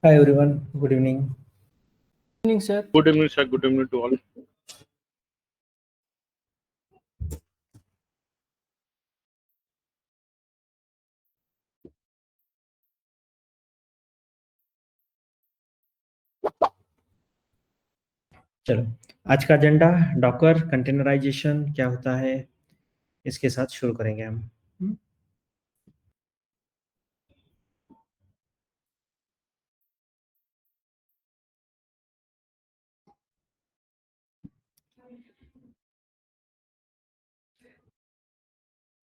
Hi everyone, good evening. Good evening, sir. Good evening, sir. Good evening to all. चलो, आज का agenda Docker containerisation क्या होता है, इसके साथ शुरू करेंगे हम।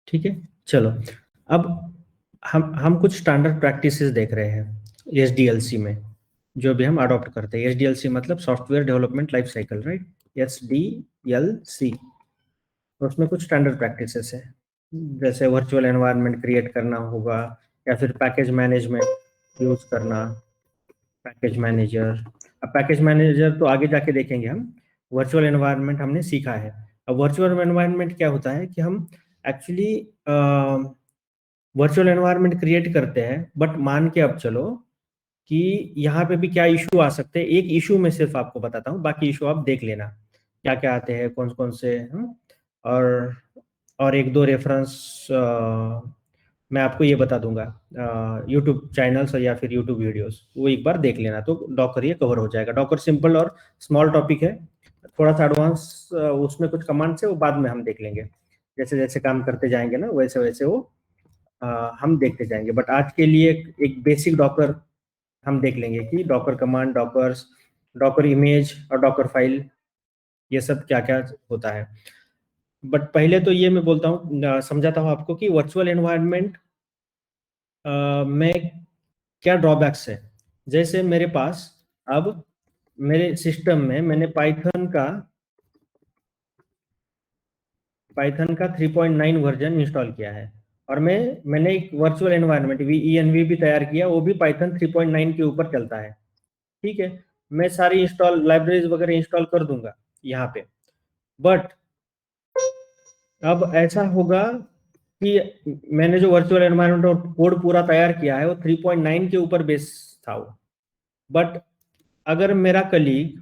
ठीक है, चलो। अब हम कुछ स्टैंडर्ड प्रैक्टिसेस देख रहे हैं एसडीएलसी में, जो भी हम अडॉप्ट करते हैं। एसडीएलसी मतलब software development life cycle, right? SDLC, उसमें कुछ स्टैंडर्ड प्रैक्टिसेस है, जैसे वर्चुअल एनवायरनमेंट क्रिएट करना होगा, या फिर पैकेज मैनेजमेंट यूज करना, पैकेज मैनेजर। अब पैकेज मैनेजर तो आगे जाके देखेंगे हम। वर्चुअल एनवायरनमेंट हमने सीखा है। अब वर्चुअल एनवायरनमेंट क्या होता है कि हम एक्चुअली वर्चुअल एनवायरनमेंट क्रिएट करते हैं, बट मान के अब चलो कि यहाँ पे भी क्या इशू आ सकते हैं। एक इशू में सिर्फ आपको बताता हूँ, बाकी इशू आप देख लेना क्या क्या आते हैं, कौन कौन से और एक दो रेफरेंस मैं आपको ये बता दूंगा, यूट्यूब चैनल्स या फिर यूट्यूब वीडियोस, वो एक बार देख लेना तो डॉकर ये कवर हो जाएगा। डॉकर सिंपल और स्मॉल टॉपिक है, थोड़ा सा एडवांस उसमें कुछ कमांड्स है, वो बाद में हम देख लेंगे। जैसे जैसे काम करते जाएंगे ना, वैसे वैसे वो हम देखते जाएंगे। बट आज के लिए एक बेसिक डॉकर हम देख लेंगे कि Docker command, dockers, Docker image और डॉकर फाइल, ये सब क्या क्या होता है। बट पहले तो ये मैं बोलता हूँ, समझाता हूँ आपको कि वर्चुअल एनवायरनमेंट में क्या ड्रॉबैक्स है। जैसे मेरे पास अब मेरे सिस्टम में मैंने पाइथन का 3.9 वर्जन इंस्टॉल किया है, और मैंने एक वर्चुअल एनवायरनमेंट वीएनवी भी तैयार किया, वो भी पाइथन 3.9 के ऊपर चलता है। ठीक है, मैं सारी इंस्टॉल लाइब्रेरीज वगैरह इंस्टॉल कर दूंगा यहाँ पे। बट अब ऐसा होगा कि मैंने जो वर्चुअल एनवायरनमेंट और कोड पूरा तैयार किया है वो 3.9 के ऊपर बेस था वो। बट अगर मेरा कलीग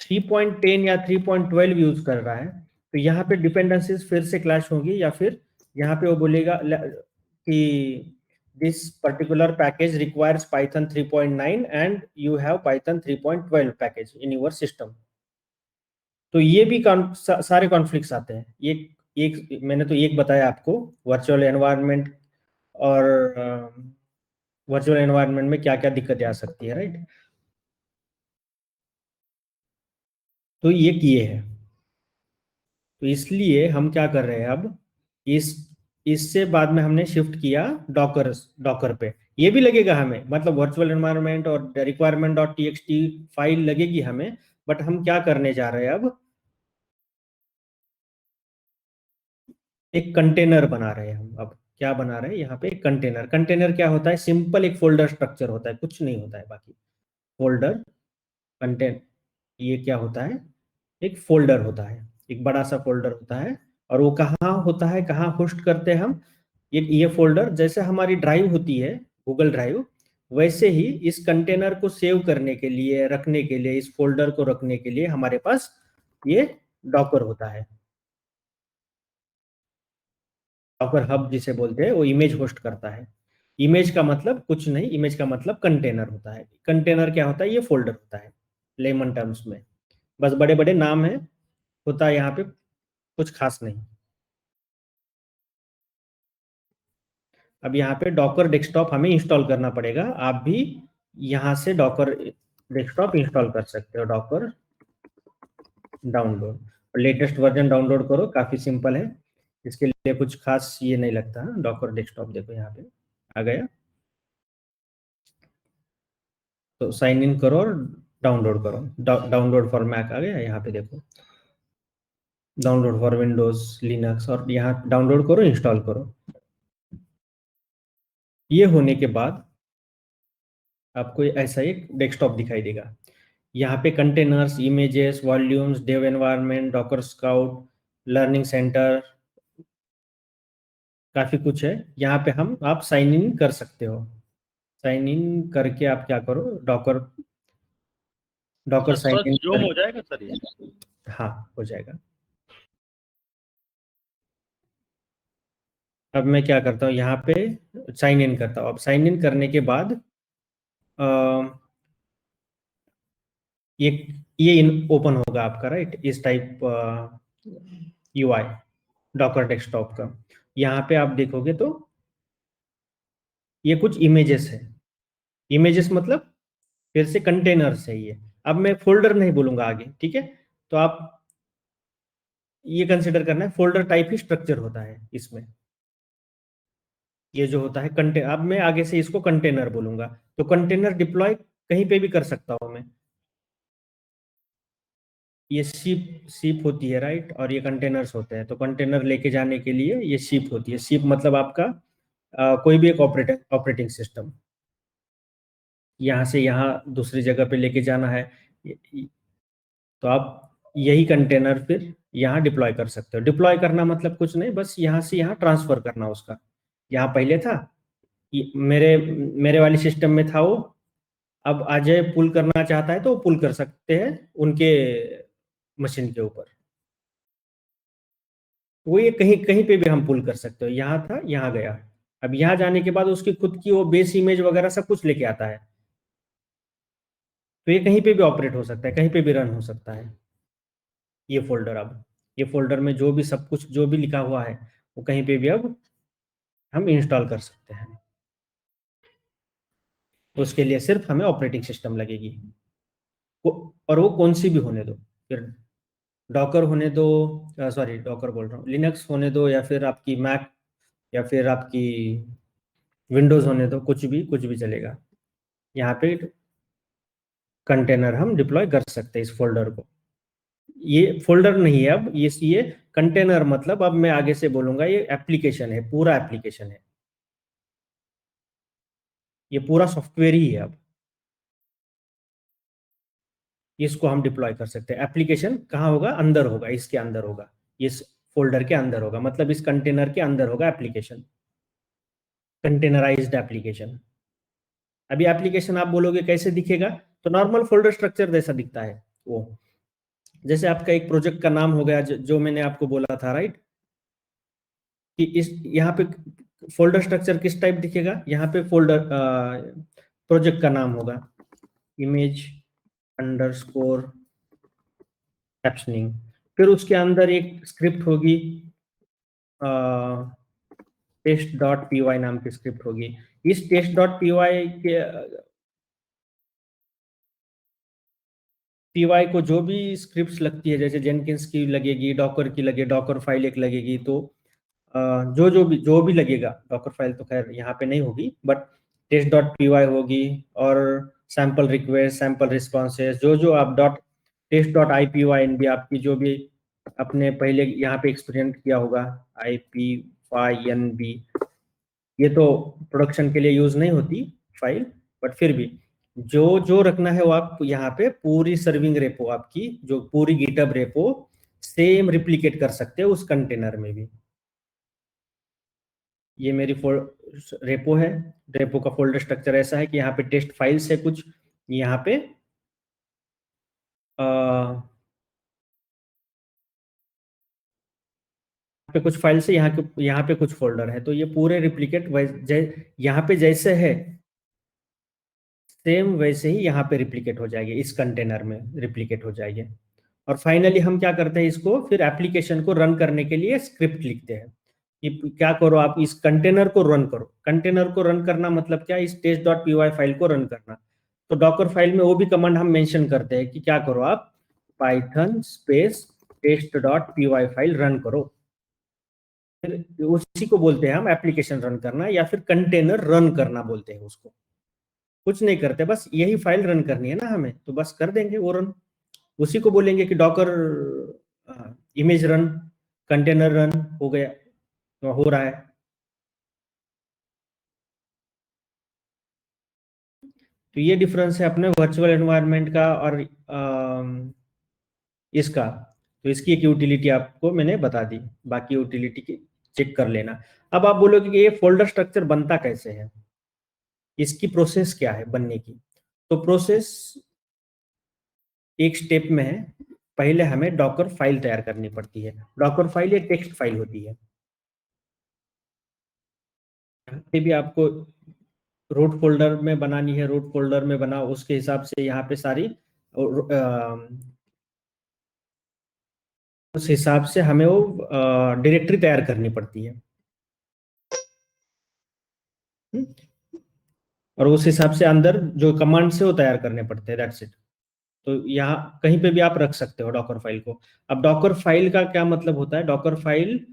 3.10 या 3.12 यूज कर रहा है, तो यहाँ पे डिपेंडेंसीज फिर से क्लैश होगी, या फिर यहाँ पे वो बोलेगा कि this particular package requires Python 3.9 and you have Python 3.12 package in your system. तो ये भी सारे कॉन्फ्लिक्ट्स आते हैं। ये एक मैंने तो एक बताया आपको वर्चुअल एनवायरनमेंट, और वर्चुअल एनवायरनमेंट में क्या क्या दिक्कतें आ सकती है, राइट? तो ये है। तो इसलिए हम क्या कर रहे हैं अब, इस इससे बाद में हमने शिफ्ट किया डॉकर पे। ये भी लगेगा हमें, मतलब वर्चुअल एनवायरनमेंट और रिक्वायरमेंट डॉट टीएक्सटी फाइल लगेगी हमें। बट हम क्या करने जा रहे हैं अब, एक कंटेनर बना रहे हैं हम। अब क्या बना रहे हैं यहाँ पे, एक कंटेनर। कंटेनर क्या होता है? सिंपल एक फोल्डर स्ट्रक्चर होता है, कुछ नहीं होता है बाकी। फोल्डर कंटेन, ये क्या होता है? एक फोल्डर होता है, एक बड़ा सा फोल्डर होता है। और वो कहाँ होता है, कहाँ होस्ट करते हैं हम? ये फोल्डर जैसे हमारी ड्राइव होती है, गूगल ड्राइव, वैसे ही इस कंटेनर को सेव करने के लिए, रखने के लिए, इस फोल्डर को रखने के लिए हमारे पास ये डॉकर होता है। डॉकर हब जिसे बोलते हैं, वो इमेज होस्ट करता है। इमेज का मतलब कुछ नहीं, इमेज का मतलब कंटेनर होता है। कंटेनर क्या होता है? ये फोल्डर होता है लेमन टर्म्स में। बस बड़े बड़े नाम है, होता है यहाँ पे कुछ खास नहीं। अब यहाँ पे डॉकर डेस्कटॉप हमें इंस्टॉल करना पड़ेगा। आप भी यहाँ से डॉकर डेस्कटॉप इंस्टॉल कर सकते हो। Docker download, latest version download करो, काफी सिंपल है। इसके लिए कुछ खास ये नहीं लगता। डॉकर डेस्कटॉप देखो यहाँ पे आ गया, तो साइन इन करो और डाउनलोड करो। डाउनलोड फॉर मैक आ गया, यहाँ पे देखो डाउनलोड फॉर विंडोज लिनक्स, और यहाँ डाउनलोड करो, इंस्टॉल करो। ये होने के बाद आपको ऐसा एक डेस्कटॉप दिखाई देगा। यहाँ पे containers, images, volumes, dev environment, Docker Scout, learning centre, काफी कुछ है। यहाँ पे आप साइन इन कर सकते हो। साइन इन करके आप क्या करो, डॉकर डॉकर सर साइन थोड़ा इन जूम हो जाएगा सर ये? हाँ, हो जाएगा। अब मैं क्या करता हूँ, यहाँ पे साइन इन करता हूँ। अब साइन इन करने के बाद अ, ये ये ओपन होगा आपका, राइट, इस टाइप यूआई डॉकर डेस्कटॉप का। यहाँ पे आप देखोगे तो ये कुछ इमेजेस है। इमेजेस मतलब फिर से कंटेनर्स है ये। अब मैं फोल्डर नहीं बोलूंगा आगे, ठीक है। तो आप ये कंसिडर करना है, फोल्डर टाइप ही स्ट्रक्चर होता है इसमें। ये जो होता है कंटेनर, अब मैं आगे से इसको कंटेनर बोलूंगा। तो कंटेनर डिप्लॉय कहीं पे भी कर सकता हूं मैं। ये शिप शिप होती है, राइट, और ये कंटेनर्स होते हैं। तो कंटेनर लेके जाने के लिए ये शिप होती है। शिप मतलब आपका कोई भी एक ऑपरेटिंग सिस्टम, यहाँ से यहाँ दूसरी जगह पे लेके जाना है। तो आप यही कंटेनर फिर यहाँ डिप्लॉय कर सकते हो। डिप्लॉय करना मतलब कुछ नहीं, बस यहाँ से यहाँ ट्रांसफर करना उसका। यहाँ पहले था, मेरे मेरे वाली सिस्टम में था वो। अब अजय पुल करना चाहता है तो वो पुल कर सकते हैं उनके मशीन के ऊपर। वो ये कहीं कहीं पे भी हम पुल कर सकते हो। यहाँ था, यहाँ गया। अब यहाँ जाने के बाद उसकी खुद की वो बेस इमेज वगैरह सब कुछ लेके आता है। तो ये कहीं पे भी ऑपरेट हो सकता है, कहीं पे भी रन हो सकता है ये फोल्डर। अब ये फोल्डर में जो भी सब कुछ जो भी लिखा हुआ है वो कहीं पे भी अब हम इंस्टॉल कर सकते हैं। तो उसके लिए सिर्फ हमें ऑपरेटिंग सिस्टम लगेगी, और वो कौन सी भी होने दो। फिर डॉकर होने दो, सॉरी डॉकर बोल रहा हूँ, लिनक्स होने दो, या फिर आपकी मैक, या फिर आपकी विंडोज होने दो, कुछ भी चलेगा। यहाँ पे कंटेनर हम डिप्लॉय कर सकते हैं इस फोल्डर को। ये फोल्डर नहीं है अब, ये कंटेनर मतलब अब मैं आगे से बोलूंगा ये एप्लीकेशन है, पूरा एप्लीकेशन है। ये पूरा सॉफ्टवेयर ही है अब। इसको हम डिप्लॉय कर सकते हैं। एप्लीकेशन कहाँ होगा, अंदर होगा, इसके अंदर होगा, इस फोल्डर के अंदर होगा, मतलब इस कंटेनर के अंदर होगा एप्लीकेशन, कंटेनराइज्ड एप्लीकेशन। अभी एप्लीकेशन आप बोलोगे कैसे दिखेगा, तो नॉर्मल फोल्डर स्ट्रक्चर जैसा दिखता है वो। जैसे आपका एक प्रोजेक्ट का नाम हो गया, जो मैंने आपको बोला था, राइट, कि इस यहाँ पे फोल्डर स्ट्रक्चर किस टाइप दिखेगा। यहाँ पे फोल्डर प्रोजेक्ट का नाम होगा इमेज अंडरस्कोर कैप्शनिंग। फिर उसके अंदर एक स्क्रिप्ट होगी, टेस्ट डॉट पी वाई नाम की स्क्रिप्ट होगी। इस टेस्ट डॉट पी वाई के पीवाई को जो भी स्क्रिप्ट्स लगती है, जैसे जेनकिंस की लगेगी, डॉकर की लगे, डॉकर फाइल एक लगेगी, तो जो भी लगेगा, डॉकर फाइल तो खैर यहाँ पे नहीं होगी, but test dot P Y होगी, और सैम्पल रिक्वेस्ट, सैम्पल रिस्पॉन्सेज, जो आप dot test dot I P Y N B, आपकी जो भी अपने पहले यहाँ पे एक्सपेरिमेंट किया होगा, I P Y N B, ये तो प्रोडक्शन के लिए यूज नहीं होती फाइल, बट फिर भी जो जो रखना है वो आप यहाँ पे पूरी सर्विंग रेपो, आपकी जो पूरी गिटहब रेपो सेम रिप्लिकेट कर सकते हैं उस कंटेनर में भी। ये मेरी रेपो है। रेपो का फोल्डर स्ट्रक्चर ऐसा है कि यहाँ पे टेस्ट फाइल्स है कुछ, यहाँ पे कुछ फाइल्स है, यहाँ पे कुछ फोल्डर है। तो ये पूरे रिप्लिकेट यहाँ पे जैसे है सेम वैसे ही यहाँ पे रिप्लिकेट हो जाएगी, इस कंटेनर में रिप्लिकेट हो जाएगी। और फाइनली हम क्या करते हैं, इसको फिर एप्लीकेशन को रन करने के लिए स्क्रिप्ट लिखते हैं कि क्या करो, आप इस कंटेनर को रन करो। कंटेनर को रन करना मतलब क्या, इस test dot P Y file को रन करना। तो डॉकर फाइल में वो भी कमांड हम मेंशन करते हैं कि क्या करो, आप Python space test dot P Y file run करो। फिर उसी को बोलते हैं हम एप्लीकेशन रन करना, या फिर कंटेनर रन करना बोलते हैं उसको। कुछ नहीं करते, बस यही फाइल रन करनी है ना हमें, तो बस कर देंगे वो रन। उसी को बोलेंगे कि Docker image run, container run हो गया, तो हो रहा है। तो ये डिफरेंस है अपने वर्चुअल एनवायरनमेंट का और इसका। तो इसकी एक यूटिलिटी आपको मैंने बता दी, बाकी यूटिलिटी की चेक कर लेना। अब आप बोलोगे कि ये फोल्डर स्ट्रक्चर बनता कैसे है। इसकी प्रोसेस क्या है बनने की। तो प्रोसेस एक स्टेप में है। पहले हमें डॉकर फाइल तैयार करनी पड़ती है। डॉकर फाइल एक टेक्स्ट फाइल होती है। यहाँ पे भी आपको रूट फोल्डर में बनानी है, रूट फोल्डर में बनाओ, उसके हिसाब से यहाँ पे सारी उस हिसाब से हमें वो डायरेक्टरी तैयार करनी पड़ती है। हम्म? और उस हिसाब से अंदर जो कमांड से वो तैयार करने पड़ते हैं, दैट्स इट। तो यहाँ कहीं पे भी आप रख सकते हो डॉकर फाइल को। अब डॉकर फाइल का क्या मतलब होता है? डॉकर फाइल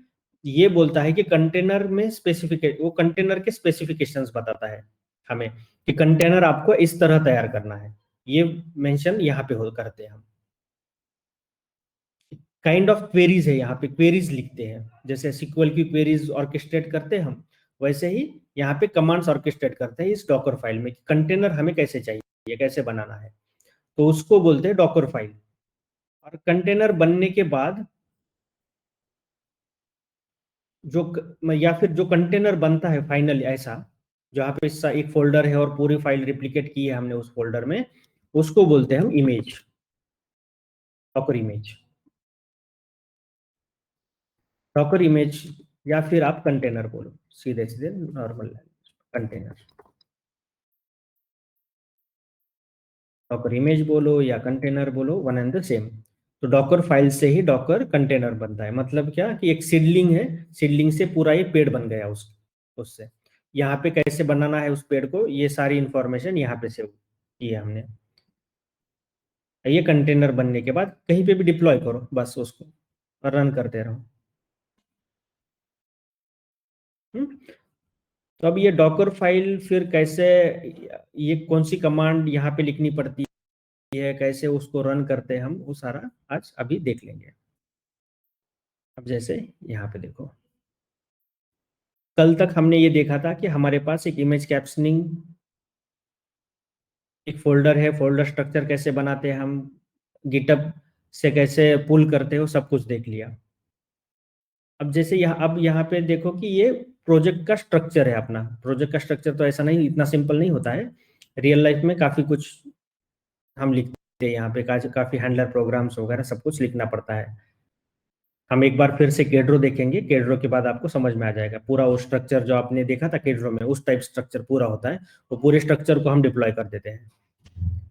ये बोलता है कि कंटेनर में स्पेसिफिकेट, वो कंटेनर के स्पेसिफिकेशंस बताता है हमें कि कंटेनर आपको इस तरह तैयार करना है। ये मेंशन यहाँ पे हो करते हैं हम। काइंड ऑफ क्वेरीज है, यहाँ पे क्वेरीज लिखते हैं। जैसे सिक्वल की क्वेरीज ऑर्केस्ट्रेट करते हैं हम, वैसे ही यहाँ पे कमांड्स ऑर्केस्ट्रेट करते हैं इस डॉकर फाइल में। कंटेनर हमें कैसे चाहिए, कैसे बनाना है, तो उसको बोलते हैं डॉकर फाइल। और कंटेनर बनने के बाद या फिर जो कंटेनर बनता है फाइनली ऐसा, जहाँ पे एक फोल्डर है और पूरी फाइल रिप्लिकेट की है हमने उस फोल्डर में, उसको बोलते हैं हम image, Docker image. Docker image या फिर आप कंटेनर बोलो, सीधे सीधे नॉर्मल कंटेनर। डॉकर इमेज बोलो या कंटेनर बोलो, वन एंड द सेम। तो डॉकर फाइल से ही डॉकर कंटेनर बनता है। मतलब क्या कि एक सीडलिंग है, सीडलिंग से पूरा ये पेड़ बन गया उससे। यहाँ पे कैसे बनाना है उस पेड़ को, ये सारी इंफॉर्मेशन यहाँ पे से की है हमने। ये कंटेनर बनने के बाद कहीं पे भी डिप्लॉय करो बस उसको, और रन करते रहो। हम्म? तो अब ये डॉकर फाइल फिर कैसे, ये कौन सी कमांड यहाँ पे लिखनी पड़ती है, कैसे उसको रन करते हैं हम, वो सारा आज अभी देख लेंगे। अब जैसे यहाँ पे देखो, कल तक हमने ये देखा था कि हमारे पास एक इमेज कैप्शनिंग एक फोल्डर है, फोल्डर स्ट्रक्चर कैसे बनाते हैं हम, गिटअप से कैसे पुल करते हो, सब कुछ देख लिया। अब जैसे अब यहाँ पे देखो कि ये प्रोजेक्ट का स्ट्रक्चर है अपना। प्रोजेक्ट का स्ट्रक्चर तो ऐसा नहीं, इतना सिंपल नहीं होता है। रियल लाइफ में काफी कुछ हम लिखते हैं यहाँ पे, काफी हैंडलर प्रोग्राम्स वगैरह सब कुछ लिखना पड़ता है। हम एक बार फिर से केड्रो देखेंगे, केड्रो के बाद आपको समझ में आ जाएगा पूरा वो स्ट्रक्चर जो आपने देखा था केड्रो में, उस टाइप स्ट्रक्चर पूरा होता है। वो पूरे स्ट्रक्चर को हम डिप्लॉय कर देते हैं,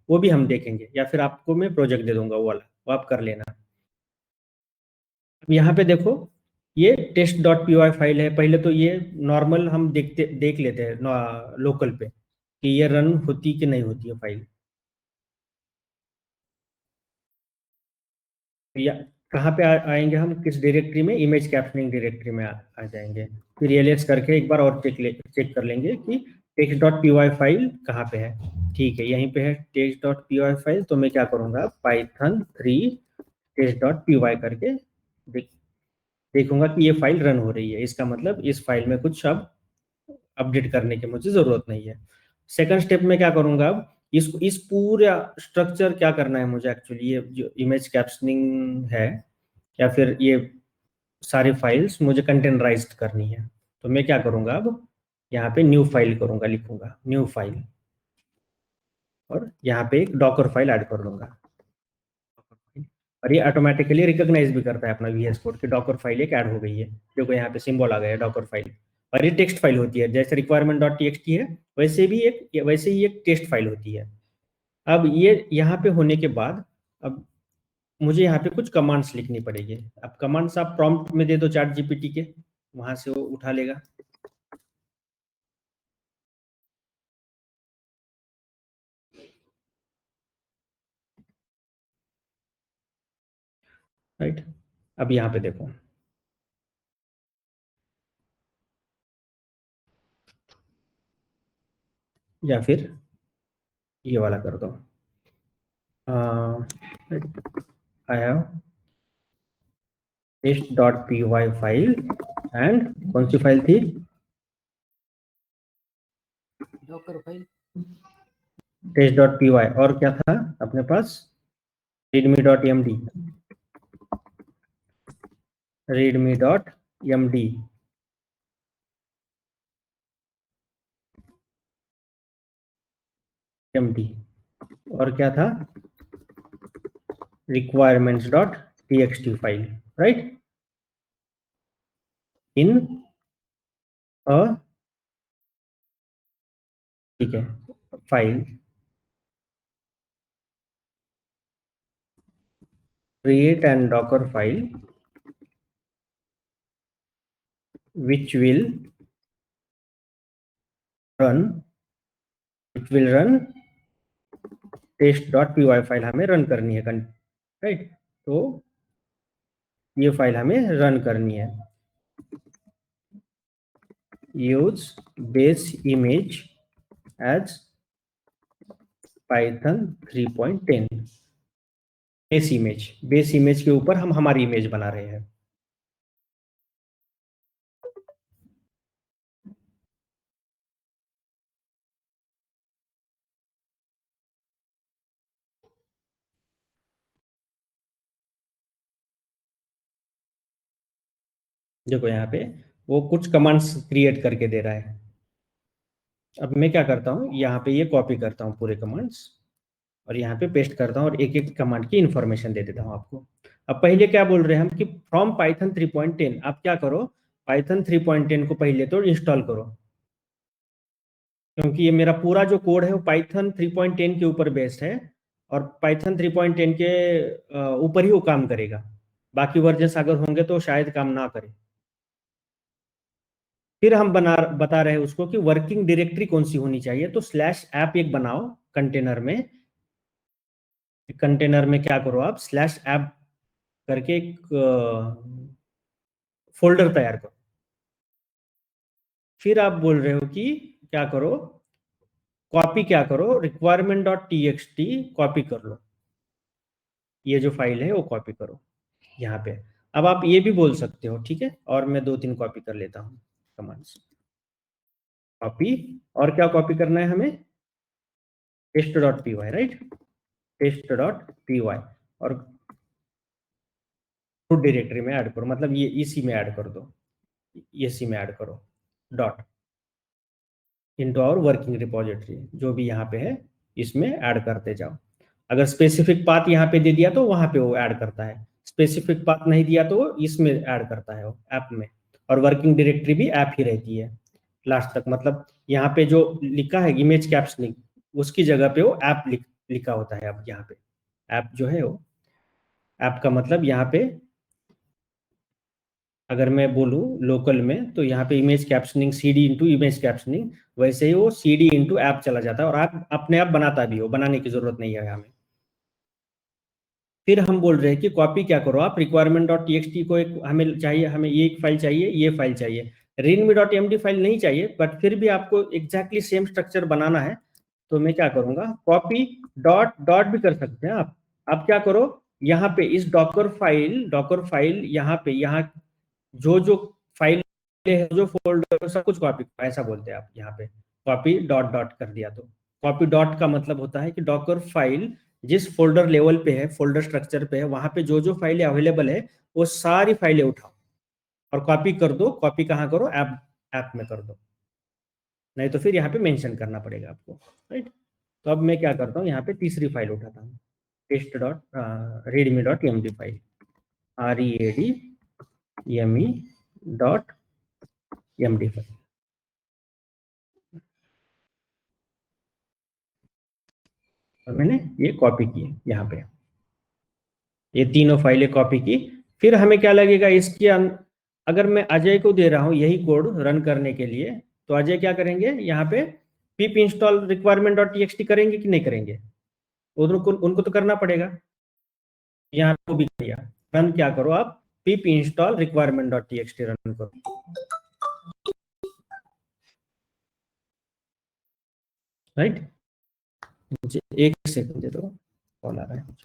वो भी हम देखेंगे, या फिर आपको मैं प्रोजेक्ट दे दूंगा वो वाला, वो आप कर लेना। अब यहाँ पे देखो, ये test dot P Y file है। पहले तो ये नॉर्मल हम देख लेते हैं लोकल पे कि ये रन होती कि नहीं होती है फाइल, या कहाँ पे आएंगे हम, किस डायरेक्टरी में, इमेज कैप्शनिंग डायरेक्टरी में आ जाएंगे। फिर एलियस करके एक बार और चेक कर लेंगे कि text dot P Y file कहाँ पे है। ठीक है, यहीं पे है text dot P Y file. तो मैं क्या करूँगा, python 3 test dot P Y करके देखूंगा कि ये फाइल रन हो रही है। इसका मतलब इस फाइल में कुछ अब अपडेट करने की मुझे जरूरत नहीं है। सेकंड स्टेप में क्या करूंगा, अब इस पूरा स्ट्रक्चर क्या करना है मुझे एक्चुअली, ये जो इमेज कैप्शनिंग है या फिर ये सारी फाइल्स मुझे कंटेनराइज्ड करनी है। तो मैं क्या करूंगा, अब यहाँ पे न्यू फाइल करूंगा, लिखूंगा न्यू फाइल, और यहाँ पे एक डॉकर फाइल ऐड कर लूंगा। और ये ऑटोमेटिकली रिकॉग्नाइज भी करता है अपना वीएस कोड कि डॉकर फाइल एक ऐड हो गई है। देखो यहाँ पे सिंबल आ गया है डॉकर फाइल। और ये टेक्स्ट फाइल होती है, जैसे रिक्वायरमेंट डॉट टीएक्सटी है वैसे ही एक टेक्स्ट फाइल होती है। अब ये यहाँ पे होने के बाद, अब मुझे यहाँ पे कुछ कमांड्स लिखनी पड़ेगी। अब कमांड्स आप प्रॉम्प्ट में दे दो चैट जीपीटी के, वहां से वो उठा लेगा। राइट, अब यहाँ पे देखो, या फिर ये वाला कर दो, I have test dot P Y file, and कौन सी फाइल थी, docker file. Test dot P Y, और क्या था अपने पास, readme dot M D, readme dot M D. md, और क्या था, requirements dot txt file, right, in uh, ठीक है, file create and docker file which will run test.py file हमें रन करनी है, राइट, तो ये फाइल हमें रन करनी है। Use base image as Python 3.10। Base image के ऊपर हम हमारी इमेज बना रहे हैं। देखो यहाँ पे वो कुछ कमांड्स क्रिएट करके दे रहा है। अब मैं क्या करता हूँ, यहाँ पे ये कॉपी करता हूँ पूरे कमांड्स और यहाँ पे पेस्ट करता हूँ और एक एक कमांड की इंफॉर्मेशन दे देता हूँ आपको। अब पहले क्या बोल रहे हैं हम कि फ्रॉम पाइथन 3.10, आप क्या करो, पाइथन 3.10 को पहले तो इंस्टॉल करो, क्योंकि ये मेरा पूरा जो कोड है वो पाइथन 3.10 के ऊपर बेस्ड है और पाइथन 3.10 के ऊपर ही वो काम करेगा। बाकी वर्जन्स अगर होंगे तो शायद काम ना करे। फिर हम बता रहे हैं उसको कि वर्किंग डायरेक्टरी कौन सी होनी चाहिए, तो स्लैश ऐप एक बनाओ कंटेनर में। कंटेनर में क्या करो आप, स्लैश ऐप करके एक फोल्डर तैयार करो। फिर आप बोल रहे हो कि क्या करो, कॉपी क्या करो, रिक्वायरमेंट डॉट टीएक्सटी कॉपी कर लो, ये जो फाइल है वो कॉपी करो यहाँ पे। अब आप ये भी बोल सकते हो, ठीक है, और मैं 2-3 कॉपी कर लेता हूँ कमांड्स। कॉपी, और क्या कॉपी करना है हमें, test dot P Y, right, test dot P Y, और रूट डायरेक्टरी में ऐड करो, मतलब ये इसी में ऐड कर दो, इसी में ऐड करो, dot into our working repository, जो भी यहाँ पे है इसमें ऐड करते जाओ। अगर स्पेसिफिक पाथ यहाँ पे दे दिया तो वहां पे वो ऐड करता है, स्पेसिफिक पाथ नहीं दिया तो इसमें ऐड करता है वो ऐप में। और वर्किंग डायरेक्टरी भी ऐप ही रहती है लास्ट तक, मतलब यहाँ पे जो लिखा है इमेज कैप्शनिंग, उसकी जगह पे वो ऐप लिखा होता है। अब यहाँ पे ऐप जो है वो, ऐप का मतलब यहाँ पे अगर मैं बोलूँ लोकल में तो यहाँ पे image captioning CD into image captioning, वैसे ही वो सीडी इंटू ऐप चला जाता है और आप अपने आप बनाता भी हो, बनाने की जरूरत नहीं है हमें। फिर हम बोल रहे हैं कि कॉपी क्या करो आप, रिक्वायरमेंट डॉट टीएक्सटी को एक हमें चाहिए, हमें ये एक फाइल चाहिए, ये फाइल चाहिए, रीडमी डॉट एमडी फाइल नहीं चाहिए, बट फिर भी आपको एग्जैक्टली सेम स्ट्रक्चर बनाना है। तो मैं क्या करूंगा, कॉपी डॉट डॉट भी कर सकते हैं आप क्या करो, यहाँ पे इस डॉकर फाइल यहाँ पे, यहाँ जो जो फाइल है, जो फोल्डर, सब कुछ कॉपी, ऐसा बोलते हैं आप यहाँ पे, कॉपी डॉट डॉट कर दिया तो कॉपी डॉट का मतलब होता है कि डॉकर फाइल जिस फोल्डर लेवल पे है, फोल्डर स्ट्रक्चर पे है, वहां पे जो जो फाइलें अवेलेबल है वो सारी फाइलें उठाओ और कॉपी कर दो। कॉपी कहाँ करो, ऐप ऐप में कर दो, नहीं तो फिर यहाँ पे मेंशन करना पड़ेगा आपको, राइट। तो अब मैं क्या करता हूँ, यहाँ पे तीसरी फाइल उठाता हूँ, test dot readme dot MD file, README dot MD file, और मैंने ये कॉपी की यहाँ पे, ये तीनों फाइलें कॉपी की। फिर हमें क्या लगेगा इसके अगर मैं अजय को दे रहा हूँ यही कोड रन करने के लिए, तो अजय क्या करेंगे, यहाँ पे पिप इंस्टॉल रिक्वायरमेंट डॉट टीएक्सटी करेंगे कि नहीं करेंगे, उनको तो करना पड़ेगा। यहाँ पे भी किया, रन क्या करो आप, पिप install requirement dot TXT run करो, राइट। मुझे एक सेकंड दे दो, कॉल आ रहा है।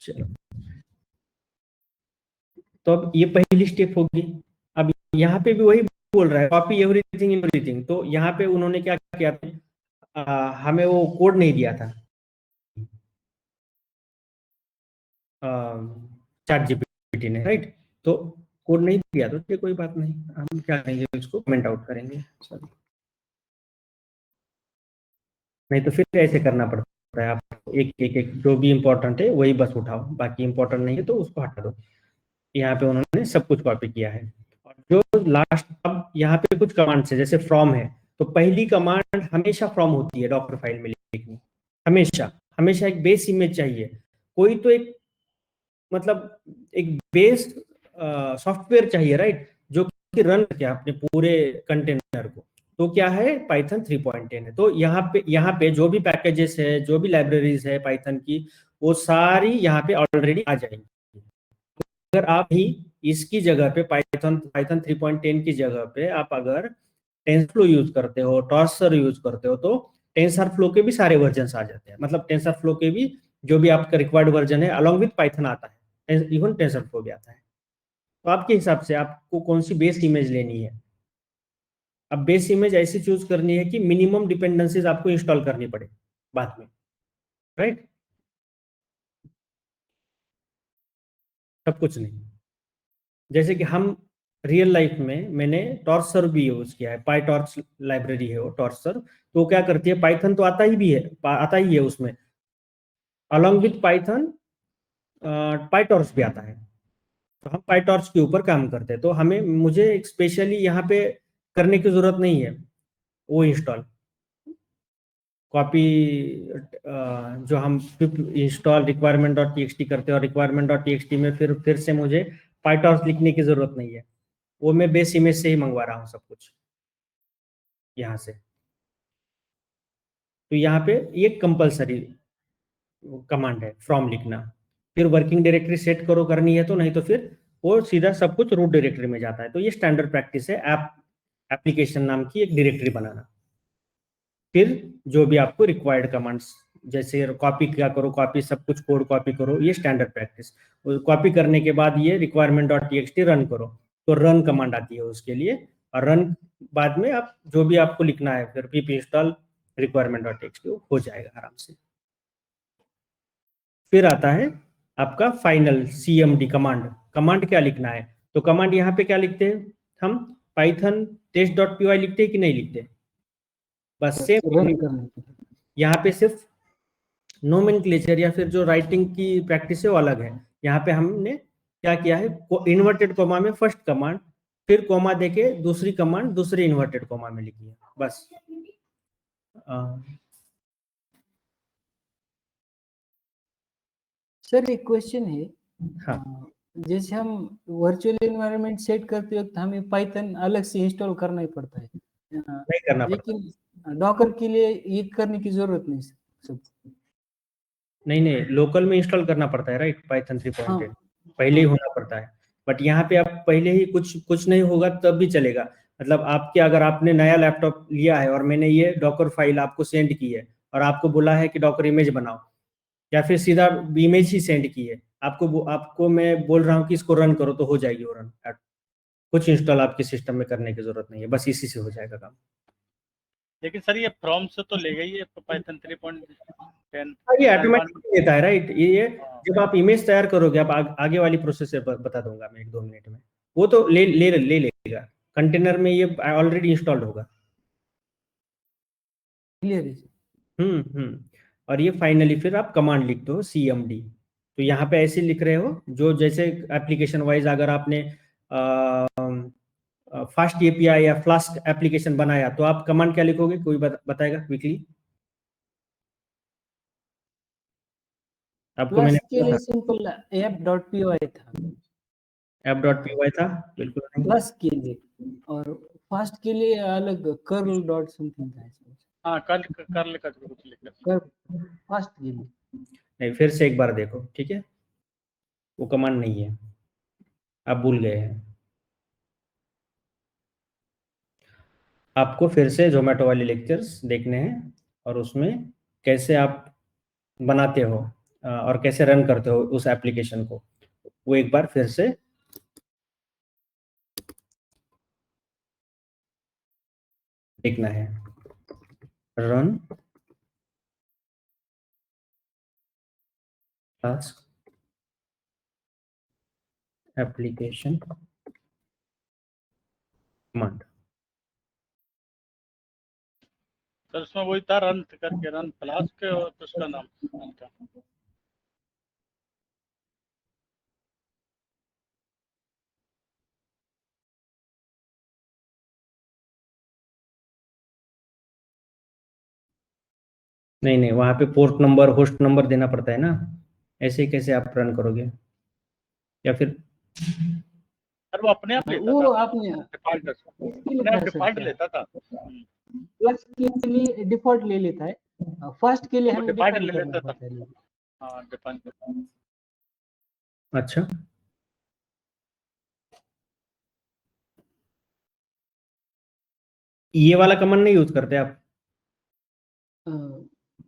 चलो, तो अब ये पहली स्टेप होगी। अब यहाँ पे भी वही बोल रहा है, कॉपी एवरीथिंग एवरीथिंग। तो यहाँ पे उन्होंने क्या किया था, हमें वो कोड नहीं दिया था चैट जीपीटी ने, राइट। तो कोड नहीं दिया तो ये कोई बात नहीं, हम क्या करेंगे, इसको कमेंट आउट करेंगे। सॉरी, नहीं तो फिर ऐसे करना पड़ता है, आप एक एक एक जो भी इंपॉर्टेंट है वही बस उठाओ, बाकी इंपॉर्टेंट नहीं है तो उसको हटा दो। यहाँ पे उन्होंने सब कुछ कॉपी किया है। और जो लास्ट, अब यहाँ पे कुछ कमांड है, जैसे फ्रॉम है, तो पहली कमांड हमेशा फ्रॉम होती है डॉक्टर फाइल में लिखनी, हमेशा। हमेशा एक बेस इमेज चाहिए, कोई तो एक, मतलब एक बेस सॉफ्टवेयर चाहिए, राइट, जो कि रन किया अपने पूरे कंटेनर को। तो क्या है, पाइथन 3.10 है। तो यहाँ पे जो भी पैकेजेस है, जो भी लाइब्रेरीज है पाइथन की, वो सारी यहाँ पे ऑलरेडी आ जाएंगी। अगर आप ही इसकी जगह पे पाइथन पाइथन 3.10 की जगह पे आप अगर टेंसरफ्लो यूज करते हो, टॉर्सर यूज करते हो, तो टेंसरफ्लो के भी सारे वर्जन आ जाते हैं। मतलब टेंसरफ्लो के भी जो भी आपका रिक्वायर्ड वर्जन है अलॉन्ग विथ पाइथन आता है, इवन टेंसरफ्लो भी आता है। तो आपके हिसाब से आपको कौन सी बेस इमेज लेनी है। अब बेस इमेज ऐसी चूज करनी है कि मिनिमम डिपेंडेंसीज आपको इंस्टॉल करनी पड़े बाद में, राइट। सब कुछ नहीं। जैसे कि हम रियल लाइफ में, मैंने टॉर्सर भी यूज किया है, पाई टॉर्च लाइब्रेरी है वो टॉर्सर। तो वो क्या करती है, पाइथन तो आता ही भी है, आता ही है उसमें, along with Python pi torch भी आता है। तो हम पाई टॉर्च के ऊपर काम करते हैं, तो मुझे स्पेशली यहाँ पे करने की जरूरत नहीं है वो इंस्टॉल, कॉपी, जो हम इंस्टॉल रिक्वायरमेंट डॉट टी करते हैं, और रिक्वायरमेंट डॉट टी में फिर से मुझे पाईटॉर्च लिखने की जरूरत नहीं है। वो मैं बेस इमेज से ही मंगवा रहा हूँ सब कुछ यहाँ से। तो यहाँ पे ये कंपलसरी कमांड है फ्रॉम लिखना। फिर वर्किंग डायरेक्टरी सेट करो करनी है तो, नहीं तो फिर वो सीधा सब कुछ रूट डायरेक्टरी में जाता है। तो ये स्टैंडर्ड प्रैक्टिस है एप्लीकेशन नाम की एक डायरेक्टरी बनाना। फिर जो भी आपको रिक्वायर्ड कमांड्स, जैसे कॉपी क्या करो, कॉपी सब कुछ कोड कॉपी करो, ये स्टैंडर्ड प्रैक्टिस। कॉपी करने के बाद ये रिक्वायरमेंट डॉट टी रन करो, तो रन कमांड आती है उसके लिए। और रन बाद में आप जो भी आपको लिखना है, फिर pip install requirement dot T हो जाएगा आराम से। फिर आता है आपका फाइनल CMD कमांड। कमांड क्या लिखना है, तो कमांड यहाँ पे क्या लिखते हैं हम, पाइथन टेस्ट डॉट py लिखते हैं कि नहीं लिखते, बस सेम। रन करने के लिए। यहाँ पे सिर्फ नोमेनक्लेचर या फिर जो राइटिंग की प्रैक्टिस है वो अलग है। यहाँ पे हमने क्या किया है, इन्वर्टेड कोमा में फर्स्ट कमांड, फिर कोमा देके दूसरी कमांड दूसरे इन्वर्टेड कोमा में लिखी है, बस। सर एक क्वेश्चन है, हाँ, जैसे हम वर्चुअल एनवायरनमेंट सेट करते वक्त हमें पाइथन अलग से इंस्टॉल करना ही पड़ता है, नहीं करना पड़ता। लेकिन डॉकर के लिए ये करने की जरूरत नहीं सब। नहीं नहीं, लोकल में इंस्टॉल करना पड़ता है, राइट, पाइथन 3.10 हाँ पहले ही हाँ होना पड़ता है। बट यहाँ पे आप पहले ही कुछ कुछ नहीं होगा तब भी चलेगा। मतलब आपके, अगर आपने नया लैपटॉप लिया है और मैंने ये डॉकर फाइल आपको सेंड की है, और आपको बोला है कि डॉकर इमेज बनाओ, या फिर सीधा इमेज ही सेंड की है, आपको मैं बोल रहा हूँ कि इसको रन करो, तो हो जाएगी वो रन। कुछ इंस्टॉल आपके सिस्टम में करने की जरूरत नहीं है, बस इसी से हो जाएगा काम। लेकिन सर ये फ्रॉम से तो ले गई है पाइथन 3.10। ये ऑटोमेटिक देता है, राइट। ये जब आप इमेज तैयार करोगे, आप आगे वाली प्रोसेस से बता दूंगा मैं 1-2 मिनट में। वो तो ले लेगा, कंटेनर में ये ऑलरेडी इंस्टॉल्ड होगा। क्लियर है। और ये फाइनली फिर आप कमांड लिख दो CMD। तो यहाँ पे ऐसे लिख रहे हो, जो जैसे एप्लीकेशन वाइज अगर आपने फास्ट API या फ्लास्क एप्लीकेशन बनाया, तो आप कमांड क्या लिखोगे, कोई बताएगा क्विकली। आपको मैंने प्लस के लिए सिंपल app.py था, app.py था, बिल्कुल नहीं। प्लस के लिए, और फास्ट के लिए अलग कर्ल डॉट समथिंग था। हाँ, कर्ल का कुछ लिखा। कर्ल फास्ट के लिए नहीं, फिर से एक बार देखो, ठीक है, वो कमांड नहीं है, आप भूल गए हैं। आपको फिर से जोमेटो वाले लेक्चर्स देखने हैं, और उसमें कैसे आप बनाते हो और कैसे रन करते हो उस एप्लीकेशन को, वो एक बार फिर से देखना है। Run task application command. Sir उसमें वही था रन करके, रन फ्लास्क और उसका नाम था। नहीं नहीं, वहां पे पोर्ट नंबर होस्ट नंबर देना पड़ता है ना, ऐसे ही कैसे आप रन करोगे? या फिर सर वो अपने आप लेता वो था आपने डिफॉल्ट, इसके लिए अपने आप था सर डिफॉल्ट क्या, लेता था। प्लस के लिए डिफॉल्ट ले लेता है, फर्स्ट के लिए वो हमें डिफॉल्ट डिफाइन ले करना लेता था। पड़ता है। हाँ डिफॉल्ट। अच्छा, ये वाला कमांड नहीं यूज करते आप?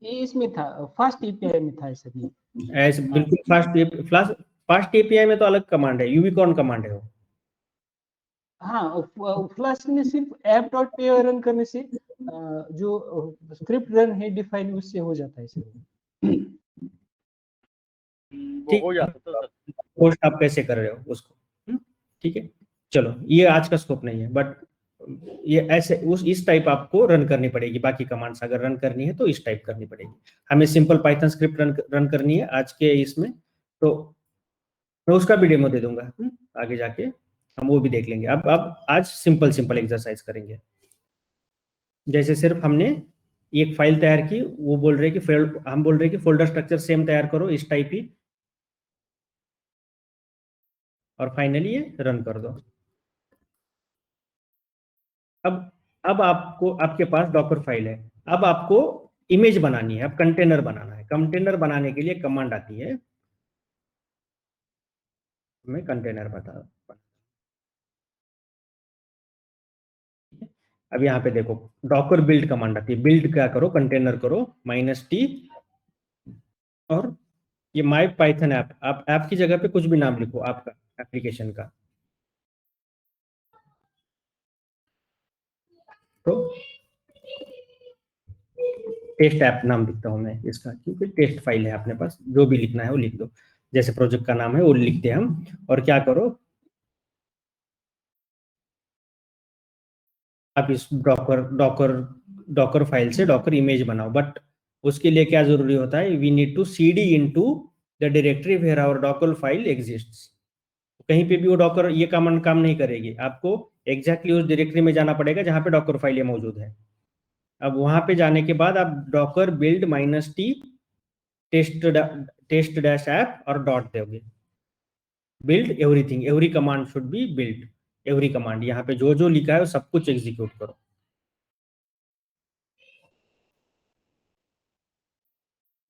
ये इसमें था, फास्ट एपीआई में था सर ये। ऐसे बिल्कुल फास्ट एपीआई में तो अलग कमांड है, यूनिकॉर्न कमांड है वो। हाँ, फ्लश में सिर्फ ऐप डॉट पे रन करने से जो स्क्रिप्ट रन है डिफाइन उससे हो जाता है सर। वो ठीक, हो जाता था सर। पोस्ट आप कैसे कर रहे हो उसको, ठीक है। चलो, ये आज का स्कोप नहीं है, बट ये ऐसे उस इस टाइप आपको रन करनी पड़ेगी। बाकी कमांड्स अगर रन करनी है तो इस टाइप करनी पड़ेगी। हमें सिंपल पाइथन स्क्रिप्ट रन करनी है आज के इसमें, तो मैं उसका भी डेमो दे दूंगा। आगे जाके हम वो भी देख लेंगे। अब आज सिंपल सिंपल एक्सरसाइज करेंगे। जैसे सिर्फ हमने एक फाइल तैयार की, वो बोल रहे कि हम बोल रहे कि फोल्डर स्ट्रक्चर सेम तैयार करो इस टाइप ही, और फाइनली ये रन कर दो। अब आपको, आपके पास डॉकर फाइल है, अब आपको इमेज बनानी है, अब कंटेनर बनाना है। कंटेनर बनाने के लिए कमांड आती है, मैं कंटेनर बता। अब यहाँ पे देखो, डॉकर बिल्ड कमांड आती है। बिल्ड क्या करो, कंटेनर करो -t, और ये माई पाइथन ऐप, आप ऐप की जगह पे कुछ भी नाम लिखो आपका एप्लीकेशन का। तो टेस्ट ऐप नाम लिखता हूं मैं इसका, क्योंकि टेस्ट फाइल है अपने पास। जो भी लिखना है वो लिख दो, जैसे प्रोजेक्ट का नाम है वो लिखते हैं हम। और क्या करो, आप इस डॉकर डॉकर डॉकर फाइल से डॉकर इमेज बनाओ। बट उसके लिए क्या जरूरी होता है, we need to cd into the directory where our Docker file exists. कहीं पे भी वो डॉकर ये कमांड काम नहीं करेगी, आपको एग्जैक्टली उस डायरेक्टरी में जाना पड़ेगा जहां पे डॉकर फाइल ये मौजूद है। अब वहां पे जाने के बाद आप Docker build -t test dash app और डॉट दोगे। Build everything, every command should be build, every command, यहाँ पे जो जो लिखा है वो सब कुछ एग्जीक्यूट करो।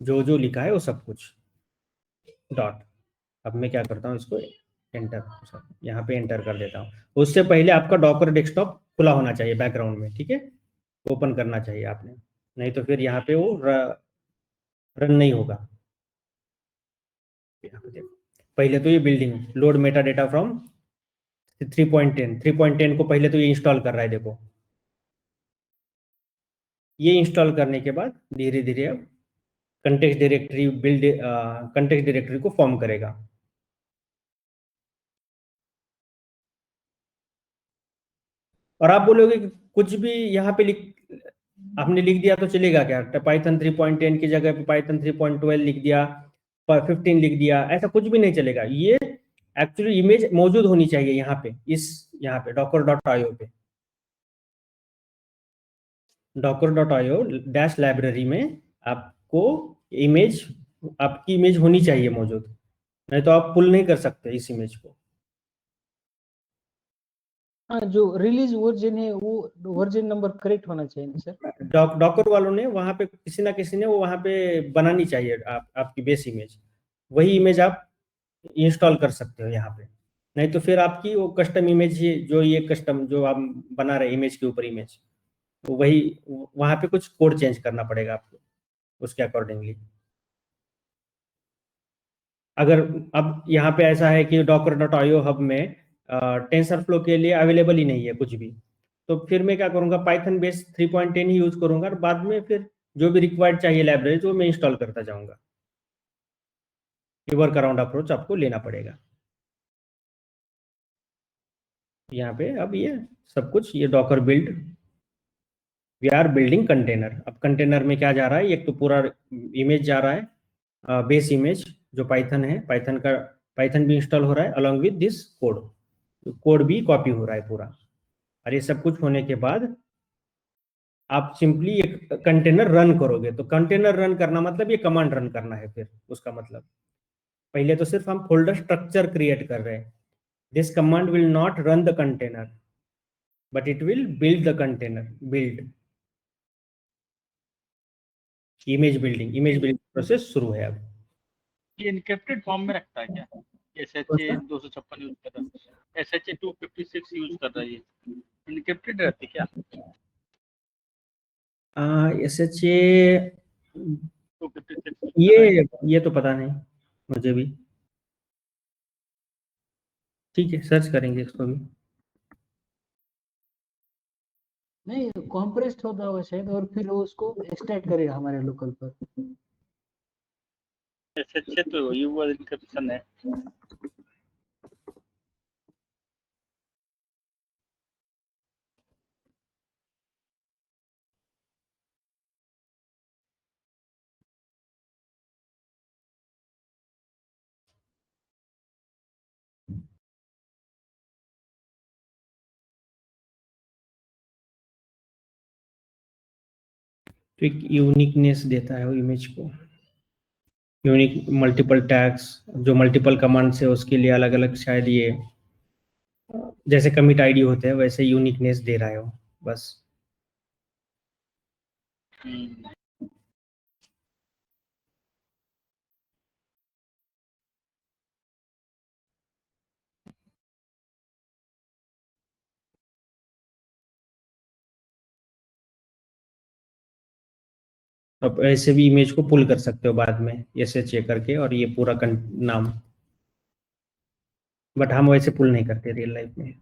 जो जो लिखा है वो सब कुछ डॉट। अब मैं क्या करता हूँ, इसको एंटर, यहाँ पे एंटर कर देता हूँ। उससे पहले आपका डॉकर डेस्कटॉप खुला होना चाहिए बैकग्राउंड में, ठीक है, ओपन करना चाहिए आपने, नहीं तो फिर यहाँ पे वो रन नहीं होगा। यहाँ पे देखो, पहले तो ये building load Meta data from 3.10 को पहले तो ये इंस्टॉल कर रहा है। देखो, ये इंस्टॉल करने के बाद धीरे धीरे अब context directory build, context directory को फॉर्म करेगा। और आप बोलोगे कि कुछ भी यहाँ पे आपने लिख दिया तो चलेगा क्या? पाइथन 3.10 की जगह पे पाइथन 3.12 लिख दिया, 15 लिख दिया, ऐसा कुछ भी नहीं चलेगा। ये एक्चुअली इमेज मौजूद होनी चाहिए यहाँ पे, यहाँ पे docker.io पे, docker.io डैश लाइब्रेरी में आपको इमेज, आपकी इमेज होनी चाहिए मौजूद, नहीं तो आप पुल नहीं कर सकते इस इमेज को। हाँ, जो रिलीज वर्जन है वो वर्जन नंबर करेक्ट होना चाहिए ना सर। डॉकर वालों ने वहां पे किसी ना किसी ने वो वहां पे बनानी चाहिए आपकी बेस इमेज, वही इमेज आप इंस्टॉल कर सकते हो यहाँ पे। नहीं तो फिर आपकी वो कस्टम इमेज, जो ये कस्टम जो आप बना रहे इमेज के ऊपर इमेज, तो वही वहां पे कुछ कोड चेंज करना पड़ेगा आपको उसके अकॉर्डिंगली। अगर अब यहाँ पे ऐसा है कि docker.io हब में टेंसर फ्लो के लिए अवेलेबल ही नहीं है कुछ भी, तो फिर मैं क्या करूँगा, पाइथन बेस 3.10 ही यूज करूँगा, और बाद में फिर जो भी रिक्वायर्ड चाहिए लाइब्रेरी वो मैं इंस्टॉल करता जाऊँगा। ये वर्क अराउंड अप्रोच आपको लेना पड़ेगा। यहाँ पे अब ये सब कुछ, ये Docker build, we are building container. अब कंटेनर में क्या जा रहा है, एक तो पूरा इमेज जा रहा है, बेस इमेज जो पाइथन है, पाइथन का पाइथन भी इंस्टॉल हो रहा है along with this code, code भी कॉपी हो रहा है पूरा। और ये सब कुछ होने के बाद आप सिंपली एक कंटेनर रन करोगे। तो कंटेनर रन करना मतलब ये कमांड रन करना है, फिर उसका मतलब पहले तो सिर्फ हम फोल्डर स्ट्रक्चर क्रिएट कर रहे हैं। This command will not run the container but it will build the container, build image building process शुरू है अब। ये इनक्रिप्टेड फॉर्म में रखता है क्या? SHA 256 यूज कर रहा है, SHA 256 यूज कर रहा है, ये इनक्रिप्टेड रहती क्या? SHA 256 यूज कर रहा है। ये तो पता नहीं मुझे भी। ठीक है, सर्च करेंगे इसको भी। नहीं, कॉम्प्रेस्ड होता होगा शायद, और फिर वो उसको एक्सट्रैक्ट करेगा हमारे लोकल पर। SHA तो यूआर इनक्रिप्शन है। तो एक यूनिकनेस देता है वो इमेज को, यूनिक मल्टीपल टैग्स, जो मल्टीपल कमांड से उसके लिए अलग अलग, शायद ये जैसे कमिट आईडी होते हैं वैसे यूनिकनेस दे रहा है वो बस। अब ऐसे भी इमेज को पुल कर सकते हो बाद में ऐसे चेक करके, और ये पूरा नाम, बट हम वैसे पुल नहीं करते रियल लाइफ में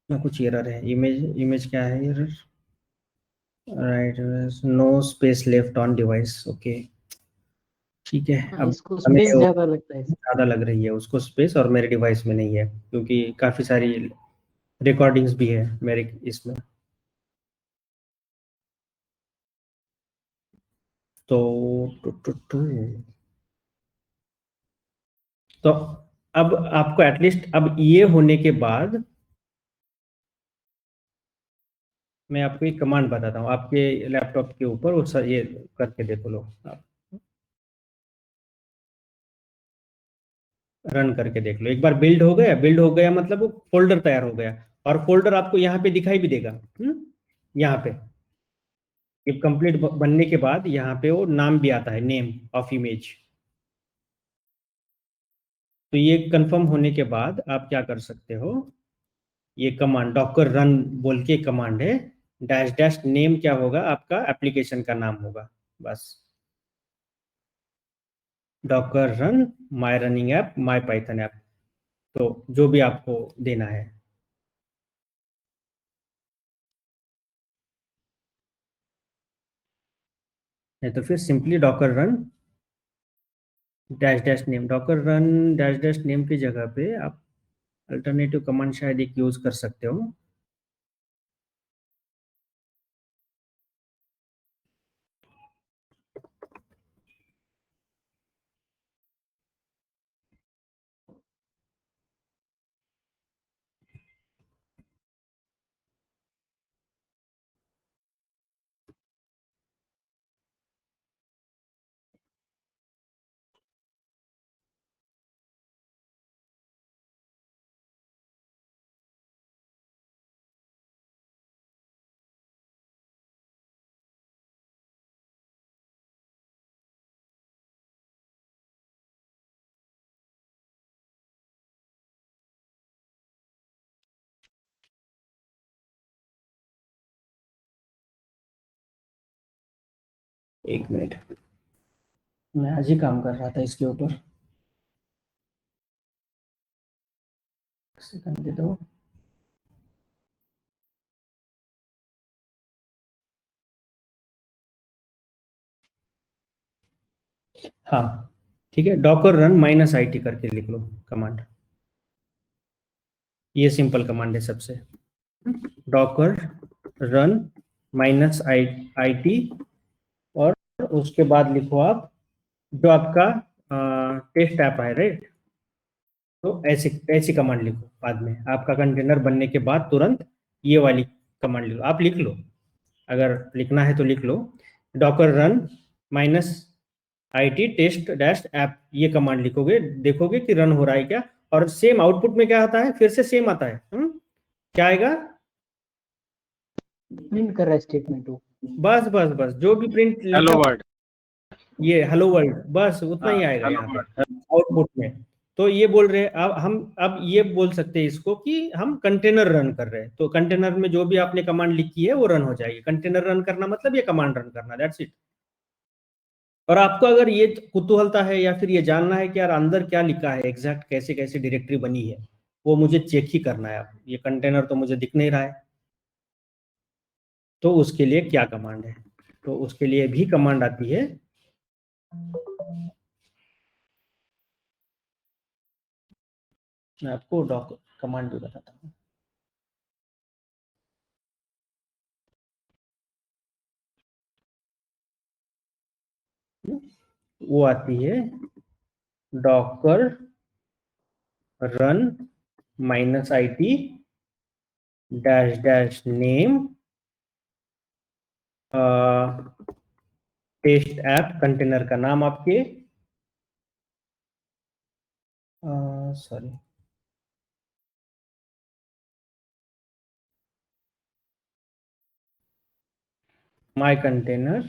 ना। कुछ एरर है, इमेज इमेज क्या है error, right, no space left on device, okay ठीक है। हाँ, अब इसको हमें स्पेस ज्यादा लगता है। ज़्यादा लग रही है उसको स्पेस, और मेरे डिवाइस में नहीं है क्योंकि काफ़ी सारी रिकॉर्डिंग्स भी है मेरे इसमें। तो तो अब आपको एटलीस्ट अब ये होने के बाद मैं आपको एक कमांड बताता हूँ, आपके लैपटॉप के ऊपर वो ये करके देखो लो आप, रन करके देख लो एक बार। बिल्ड हो गया, बिल्ड हो गया मतलब वो फोल्डर तैयार हो गया, और फोल्डर आपको यहाँ पे दिखाई भी देगा। यहाँ पे ये कंप्लीट बनने के बाद यहाँ पे वो नाम भी आता है, नेम ऑफ इमेज। तो ये कंफर्म होने के बाद आप क्या कर सकते हो, ये कमांड डॉकर रन बोल के कमांड है, डैश डैश नेम क्या होगा, आपका एप्लीकेशन का नाम होगा बस। डॉकर रन माई रनिंग ऐप माई पाइथन ऐप, तो जो भी आपको देना है। नहीं तो फिर simply Docker run dash dash name, Docker run dash dash name की जगह पे आप अल्टरनेटिव कमांड शायद एक यूज कर सकते हो। एक मिनट, मैं आज ही काम कर रहा था इसके ऊपर, सेकंड दे दो। हाँ ठीक है, डॉकर रन -it करके लिख लो कमांड। ये सिंपल कमांड है सबसे, डॉकर रन -it, और उसके बाद लिखो आप जो आपका टेस्ट ऐप है, राइट। तो ऐसी ऐसी कमांड लिखो बाद में, आपका कंटेनर बनने के बाद तुरंत ये वाली कमांड लिखो, आप लिख लो, अगर लिखना है तो लिख लो, docker run -it test dash app, ये कमांड लिखोगे, देखोगे कि रन हो रहा है क्या, और सेम आउटपुट में क्या आता है, फिर से सेम आता है। क्या आएगा, प्रिंट कर रहा है स्टेटमेंट वो। बस बस बस जो भी प्रिंट हेलो वर्ड, ये हेलो वर्ल्ड, बस उतना ही आएगा हेलो यहाँ पे वर्ड। आउटपुट में। तो ये बोल रहे हैं, अब हम अब ये बोल सकते हैं इसको कि हम कंटेनर रन कर रहे हैं, तो कंटेनर में जो भी आपने कमांड लिखी है वो रन हो जाएगी। कंटेनर रन करना मतलब ये कमांड रन करना, दैट्स इट। और आपको अगर ये कुतूहलता है या फिर ये जानना है कि यार अंदर क्या लिखा है एग्जैक्ट, कैसे कैसे डायरेक्टरी बनी है, वो मुझे चेक ही करना है। आप ये कंटेनर तो मुझे दिख नहीं रहा है, तो उसके लिए क्या कमांड है, तो उसके लिए भी कमांड आती है, मैं आपको डॉक कमांड भी बताता हूँ। वो आती है Docker run -it dash dash name test app, container का नाम आपके, sorry my container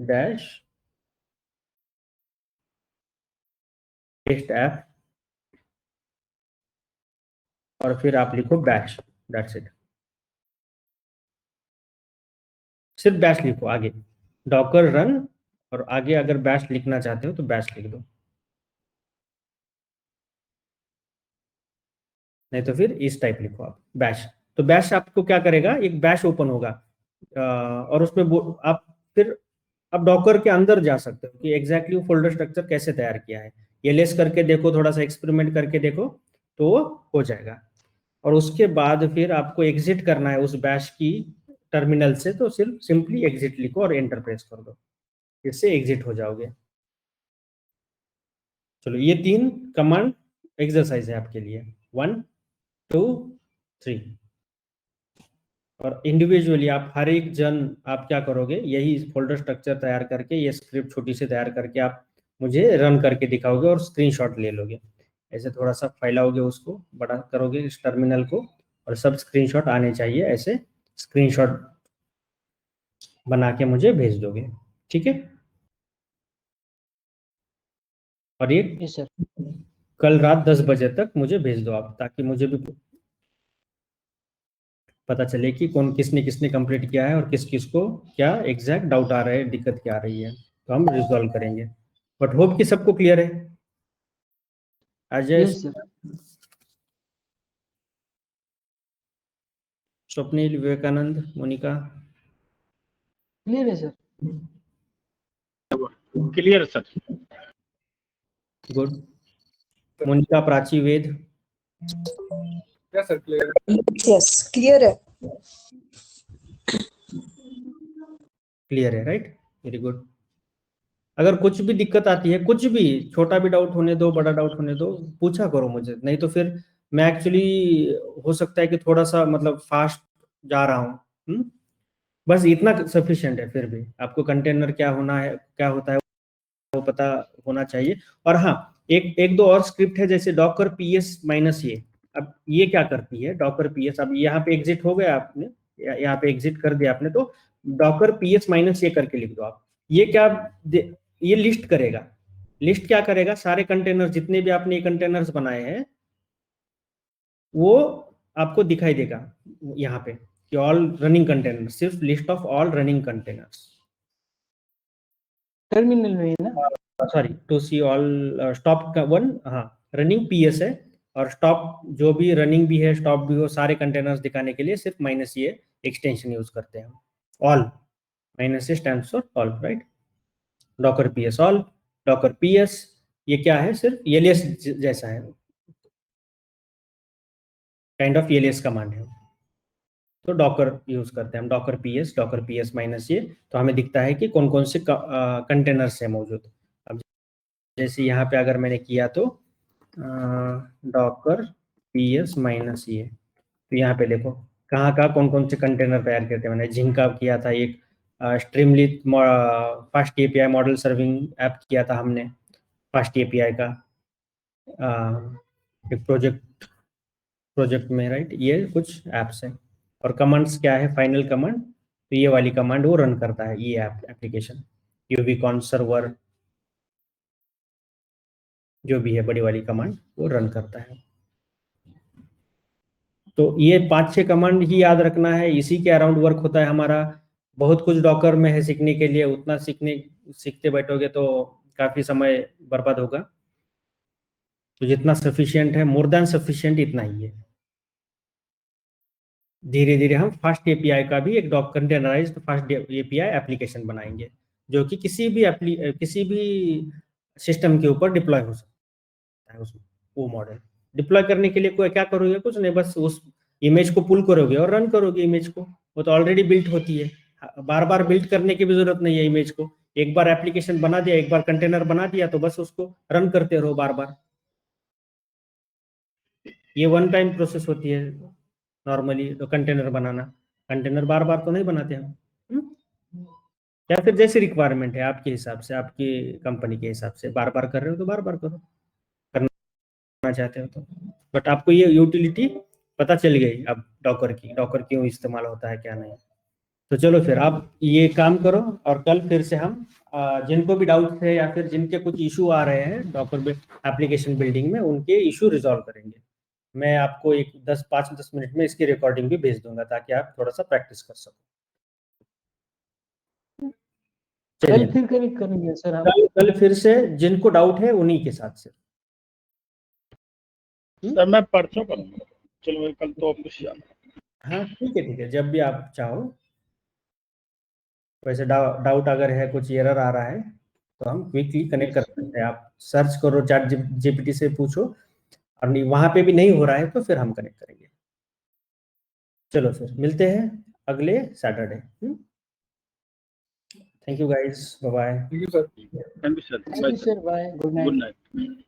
dash test app, और फिर आप लिखो बैश, दैट्स इट। सिर्फ बैश लिखो आगे, डॉकर रन, और आगे अगर बैश लिखना चाहते हो तो बैश लिख दो, नहीं तो फिर इस टाइप लिखो आप बैश। तो बैश आपको क्या करेगा, एक बैश ओपन होगा, और उसमें आप फिर अब डॉकर के अंदर जा सकते हो कि एग्जैक्टली वो फोल्डर स्ट्रक्चर कैसे तैयार किया है, ये लेस करके देखो, थोड़ा सा एक्सपेरिमेंट करके देखो, तो वो हो जाएगा। और उसके बाद फिर आपको एग्जिट करना है उस बैश की टर्मिनल से, तो सिर्फ सिंपली एग्जिट लिखो और एंटर प्रेस कर दो, इससे एग्जिट हो जाओगे। चलो ये 3 कमांड एक्सरसाइज है आपके लिए, 1 2 3। और इंडिविजुअली आप हर एक जन आप क्या करोगे, यही फोल्डर स्ट्रक्चर तैयार करके, ये स्क्रिप्ट छोटी सी तैयार करके आप मुझे रन करके दिखाओगे और स्क्रीनशॉट ले लोगे, ऐसे थोड़ा सा फैलाओगे, उसको बड़ा करोगे इस टर्मिनल को, और सब स्क्रीनशॉट आने चाहिए, ऐसे स्क्रीनशॉट बना के मुझे भेज दोगे, ठीक है। और ये यस सर। कल रात 10 बजे तक मुझे भेज दो आप, ताकि मुझे भी पता चले कि कौन किसने किसने कंप्लीट किया है और किस किस को क्या एग्जैक्ट डाउट आ रहा है, दिक्कत क्या आ रही है, तो हम रिजॉल्व करेंगे। बट होप कि सबको क्लियर है। Ajay, yes sir. Swapnil, Vivekanand, Monika, clear है sir. Clear sir. Good. Monika, Prachi, Ved, yes sir clear. Yes clear है। क्लियर है, राइट, वेरी गुड। अगर कुछ भी दिक्कत आती है, कुछ भी छोटा भी डाउट होने दो, बड़ा डाउट होने दो, पूछा करो मुझे, नहीं तो फिर मैं एक्चुअली हो सकता है कि थोड़ा सा मतलब फास्ट जा रहा हूँ, बस इतना सफिशिएंट है। फिर भी आपको कंटेनर क्या होना है, क्या होता है वो पता होना चाहिए। और हाँ, एक दो और स्क्रिप्ट है, जैसे डॉकर पीएस -a। अब ये क्या करती है डॉकर पीएस, अब यहाँ पे एग्जिट हो गया आपने, यहाँ पे एग्जिट कर दिया आपने, तो डॉकर पीएस -a करके लिख दो आप। ये क्या, ये लिस्ट करेगा, लिस्ट क्या करेगा, सारे कंटेनर जितने भी आपने कंटेनर्स बनाए हैं वो आपको दिखाई देगा यहाँ पे कि ऑल रनिंग कंटेनर, सिर्फ list of all running containers. Terminal में है ना। Sorry, to see all stop का वन, हाँ रनिंग PS है, और स्टॉप जो भी रनिंग भी है स्टॉप भी हो सारे कंटेनर्स दिखाने के लिए सिर्फ माइनस ये एक्सटेंशन यूज करते हैं हम। ऑल माइनस से stand for all, right. Docker PS all, Docker PS ये क्या है, सिर्फ एलियस जैसा है, काइंड ऑफ एलियस कमांड है। तो डॉकर यूज करते हैं हम, डॉकर PS माइनस ये, तो हमें दिखता है कि कौन कौन से कंटेनर्स है मौजूद। अब जैसे यहाँ पे अगर मैंने किया तो डॉकर PS माइनस ये, तो यहाँ पे देखो कहाँ कहाँ कौन कौन से कंटेनर तैयार करते हैं। मैंने जिंक का किया था एक, Streamlit fast API model serving app किया था हमने फास्ट API का एक प्रोजेक्ट में, राइट। ये कुछ ऐप्स हैं, और कमांड्स क्या है, फाइनल कमांड, तो ये वाली कमांड वो रन करता है ये एप्लीकेशन, uvcon सर्वर जो भी है बड़ी वाली कमांड वो रन करता है। तो ये 5-6 कमांड ही याद रखना है, इसी के अराउंड वर्क होता है हमारा। बहुत कुछ डॉकर में है सीखने के लिए, उतना सीखते बैठोगे तो काफी समय बर्बाद होगा। तो जितना सफिशिएंट है, मोर देन सफिशिएंट इतना ही है। धीरे धीरे हम फास्ट API का भी एक कंटेनराइज्ड फास्ट API एप्लीकेशन बनाएंगे, जो कि किसी भी सिस्टम के ऊपर डिप्लॉय हो सकता है। उसमें वो मॉडल डिप्लॉय करने के लिए कोई क्या करोगे, कुछ नहीं, बस उस इमेज को पुल करोगे और रन करोगे इमेज को, वो तो ऑलरेडी बिल्ट होती है। बार बार बिल्ट करने की भी जरूरत नहीं है इमेज को, एक बार एप्लीकेशन बना दिया, एक बार कंटेनर बना दिया, तो बस उसको रन करते रहो बार बार। ये वन टाइम प्रोसेस होती है नॉर्मली। तो कंटेनर बनाना, कंटेनर बार बार तो नहीं बनाते हम, या फिर जैसी रिक्वायरमेंट है आपके हिसाब से, आपकी कंपनी के हिसाब से, बार बार कर रहे हो तो बार बार करो, करना चाहते हो तो। बट आपको ये यूटिलिटी पता चल गई अब डॉकर की, डॉकर क्यों इस्तेमाल होता है क्या नहीं। तो चलो फिर आप ये काम करो, और कल फिर से हम जिनको भी डाउट है या फिर जिनके कुछ इशू आ रहे हैं डॉकर एप्लीकेशन बिल्डिंग में, उनके इशू रिजॉल्व करेंगे। मैं आपको एक 5-10 मिनट में इसकी रिकॉर्डिंग भी भेज दूंगा, ताकि आप थोड़ा सा प्रैक्टिस कर सको। कल फिर कनेक्ट करेंगे सर हम। कल फिर से जिनको डाउट है उन्हीं के साथ से। सर मैं परसों करूँगा, चलो मैं कल तो ऑफिस जाना। हाँ ठीक है, जब भी आप चाहो। वैसे डाउट अगर है, कुछ एरर आ रहा है, तो हम क्विकली कनेक्ट कर सकते हैं। आप सर्च करो, चैट GPT से पूछो, और नहीं वहां पे भी नहीं हो रहा है तो फिर हम कनेक्ट करेंगे। चलो फिर मिलते हैं अगले Saturday. Thank you guys, bye bye. Thank you, sir. Thank you sir, thank you sir, bye, good night. Good night.